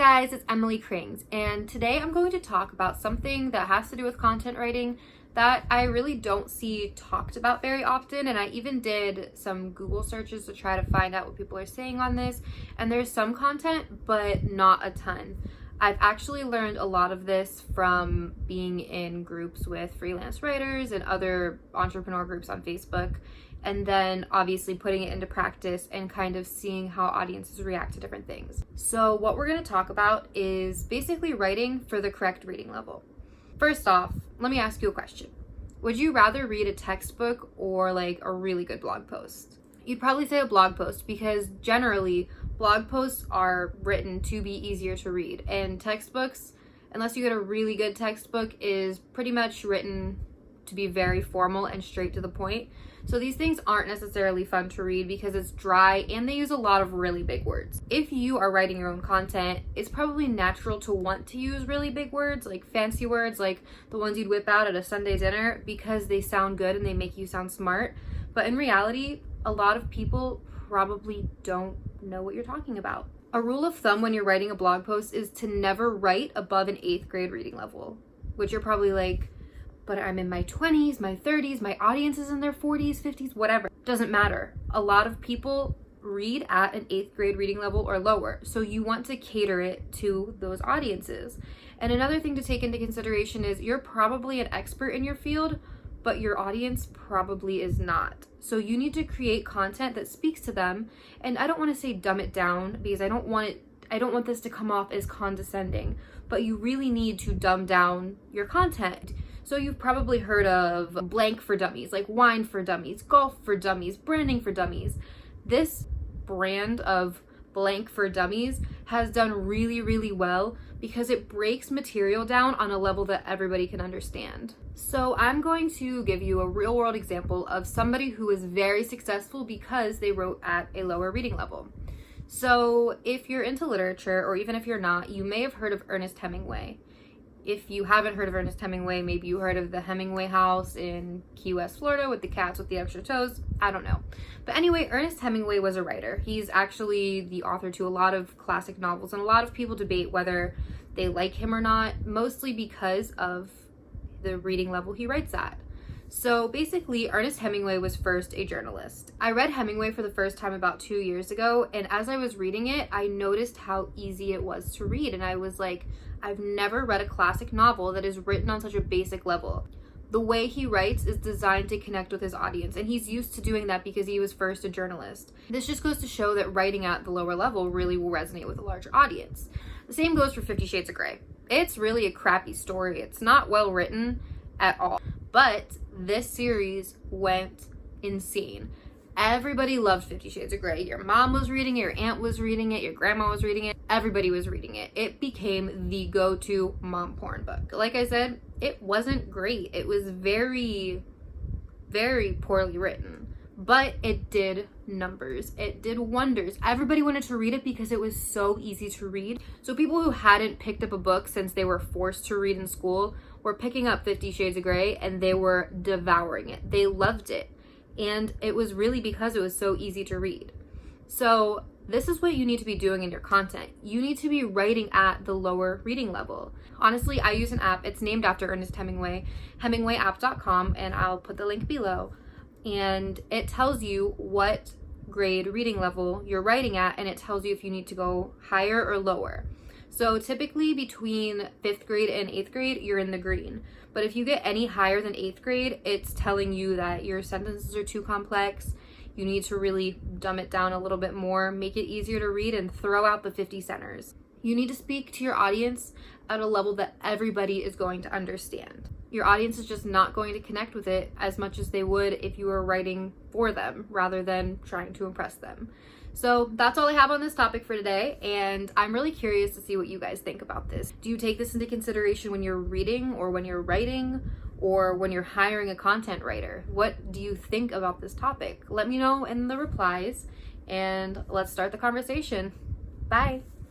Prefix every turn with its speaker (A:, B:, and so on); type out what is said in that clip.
A: guys, it's Emily Krings, and today I'm going to talk about something that has to do with content writing that I really don't see talked about very often, and I even did some Google searches to try to find out what people are saying on this, and there's some content, but not a ton. I've actually learned a lot of this from being in groups with freelance writers and other entrepreneur groups on Facebook, and then obviously putting it into practice and kind of seeing how audiences react to different things. So what we're going to talk about is basically writing for the correct reading level. First off, let me ask you a question. Would you rather read a textbook or like a really good blog post? You'd probably say a blog post because generally blog posts are written to be easier to read, and textbooks, unless you get a really good textbook, is pretty much written to be very formal and straight to the point. So these things aren't necessarily fun to read because it's dry and they use a lot of really big words. If you are writing your own content, it's probably natural to want to use really big words, like fancy words, like the ones you'd whip out at a Sunday dinner because they sound good and they make you sound smart. But in reality, a lot of people probably don't know what you're talking about. A rule of thumb when you're writing a blog post is to never write above an 8th grade reading level, which you're probably like, but I'm in my 20s, my 30s, my audience is in their 40s, 50s, whatever. Doesn't matter. A lot of people read at an 8th grade reading level or lower, so you want to cater it to those audiences. And another thing to take into consideration is you're probably an expert in your field, but your audience probably is not. So you need to create content that speaks to them. And I don't want to say dumb it down because I don't want this to come off as condescending, but you really need to dumb down your content. So you've probably heard of blank for dummies, like wine for dummies, golf for dummies, branding for dummies. This brand of blank for dummies has done really, really well because it breaks material down on a level that everybody can understand. So I'm going to give you a real world example of somebody who is very successful because they wrote at a lower reading level. So if you're into literature, or even if you're not, you may have heard of Ernest Hemingway. If you haven't heard of Ernest Hemingway, maybe you heard of the Hemingway house in Key West, Florida with the cats with the extra toes. I don't know. But anyway, Ernest Hemingway was a writer. He's actually the author to a lot of classic novels, and a lot of people debate whether they like him or not, mostly because of the reading level he writes at. So basically, Ernest Hemingway was first a journalist. I read Hemingway for the first time about 2 years ago, and as I was reading it, I noticed how easy it was to read, and I was like, I've never read a classic novel that is written on such a basic level. The way he writes is designed to connect with his audience, and he's used to doing that because he was first a journalist. This just goes to show that writing at the lower level really will resonate with a larger audience. The same goes for 50 Shades of Grey. It's really a crappy story. It's not well written at all. But this series went insane. Everybody loved 50 Shades of Grey. Your mom was reading it, your aunt was reading it, your grandma was reading it. Everybody was reading it. It became the go-to mom porn book. Like I said, it wasn't great. It was very, very poorly written. But it did numbers. It did wonders. Everybody wanted to read it because it was so easy to read. So people who hadn't picked up a book since they were forced to read in school were picking up 50 Shades of Grey and they were devouring it. They loved it. And it was really because it was so easy to read. So this is what you need to be doing in your content. You need to be writing at the lower reading level. Honestly, I use an app. It's named after Ernest Hemingway, hemingwayapp.com, and I'll put the link below. And it tells you what grade reading level you're writing at, and it tells you if you need to go higher or lower. So typically between 5th grade and 8th grade, you're in the green. But if you get any higher than 8th grade, it's telling you that your sentences are too complex. You need to really dumb it down a little bit more, make it easier to read, and throw out the 50 centers. You need to speak to your audience at a level that everybody is going to understand. Your audience is just not going to connect with it as much as they would if you were writing for them rather than trying to impress them. So that's all I have on this topic for today, and I'm really curious to see what you guys think about this. Do you take this into consideration when you're reading or when you're writing or when you're hiring a content writer? What do you think about this topic? Let me know in the replies, and let's start the conversation. Bye.